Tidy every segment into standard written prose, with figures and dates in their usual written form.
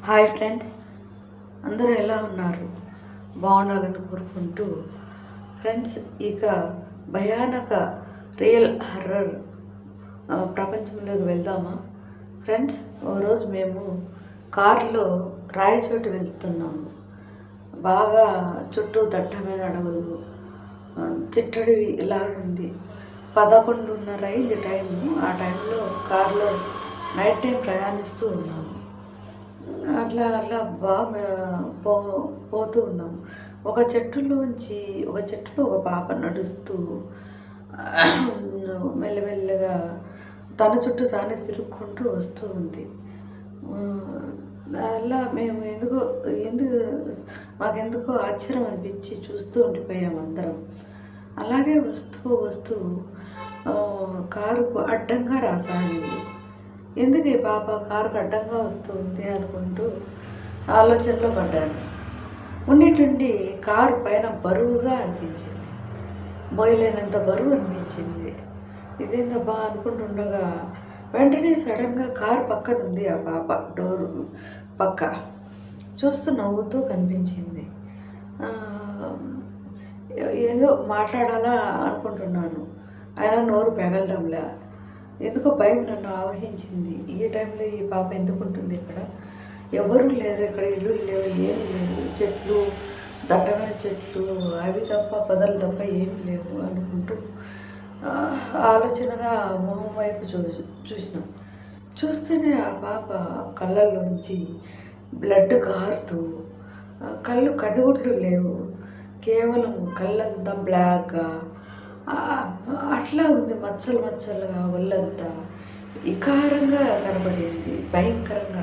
Hi friends, అందరూ ఎలా ఉన్నారు? బాగుండాలని కోరుకుంటూ ఫ్రెండ్స్, ఇక భయానక రియల్ హర్రర్ ప్రపంచంలోకి వెళ్దామా? ఫ్రెండ్స్, ఓ రోజు మేము కారులో రాయచోటు వెళ్తున్నాము. బాగా చుట్టూ దట్టమైన అడవులు, చిట్టడివి ఇలాగుంది. 11:30 అయింది టైము. ఆ టైంలో కారులో నైట్ టైం ప్రయాణిస్తూ ఉన్నాము. అట్లా అట్లా బాగా పోతూ ఉన్నాము. ఒక చెట్టులో ఒక పాప నడుస్తూ మెల్లమెల్లగా తన చుట్టూ తానే తిరుక్కుంటూ వస్తూ ఉంది. అలా మేము మాకెందుకో ఆశ్చర్యం అనిపించి చూస్తూ ఉండిపోయాము అందరం. అలాగే వస్తూ వస్తూ కారుకు అడ్డంగా రాసాగింది. ఎందుకు ఈ పాప కారుకు అడ్డంగా వస్తుంది అనుకుంటూ ఆలోచనలో పడ్డాను. ఉండి కారు పైన బరువుగా అనిపించింది. మోయలేనంత బరువు అనిపించింది. ఇదేందబ్బా అనుకుంటుండగా వెంటనే సడన్గా కారు పక్కన ఉంది. ఆ పాప డోరు పక్క చూస్తూ నవ్వుతూ కనిపించింది. ఏదో మాట్లాడాలా అనుకుంటున్నాను, అయినా నోరు పెగలడంలా. ఎందుకో భయం నన్ను ఆవహించింది. ఈ టైంలో ఈ పాప ఎందుకు ఉంటుంది ఇక్కడ? ఎవరూ లేరు ఇక్కడ, ఇల్లు లేవు, ఏమి లేవు, చెట్లు, దట్టమైన చెట్లు, అవి తప్ప పొదలు తప్ప ఏమి లేవు అనుకుంటూ ఆలోచనగా మొహం వైపు చూసినాం. చూస్తేనే ఆ పాప కళ్ళల్లోంచి బ్లడ్ కారుతూ, కళ్ళు కనుగుడ్లు లేవు, కేవలం కళ్ళంతా బ్లాక్గా అట్లా ఉంది. మచ్చలు మచ్చలుగా ఒళ్ళంతా వికారంగా కనబడింది. భయంకరంగా,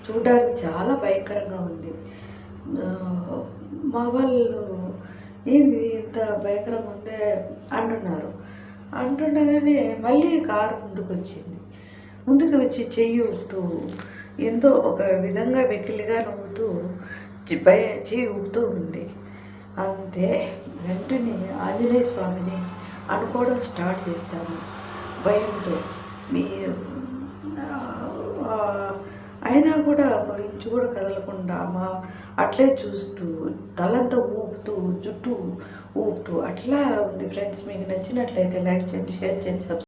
చూడడానికి చాలా భయంకరంగా ఉంది. మా వాళ్ళు ఏంది ఇంత భయంకరంగా ఉందే అంటుండగానే మళ్ళీ కారు ముందుకు వచ్చి చెయ్యి ఊపుతూ, ఎంతో ఒక విధంగా వెకిలిగా నవ్వుతూ చెయ్యి ఊపుతూ ఉంది. అంతే, వెంటనే ఆంజనేయ స్వామిని అనుకోవడం స్టార్ట్ చేశాము భయంతో. అయినా కూడా గురించి కూడా కదలకుండా అట్లే చూస్తూ, తలంతా ఊపుతూ, జుట్టు ఊపుతూ అట్లా ఉంది. ఫ్రెండ్స్, మీకు నచ్చినట్లయితే లైక్ చేయండి, షేర్ చేయండి, సబ్స్క్రైబ్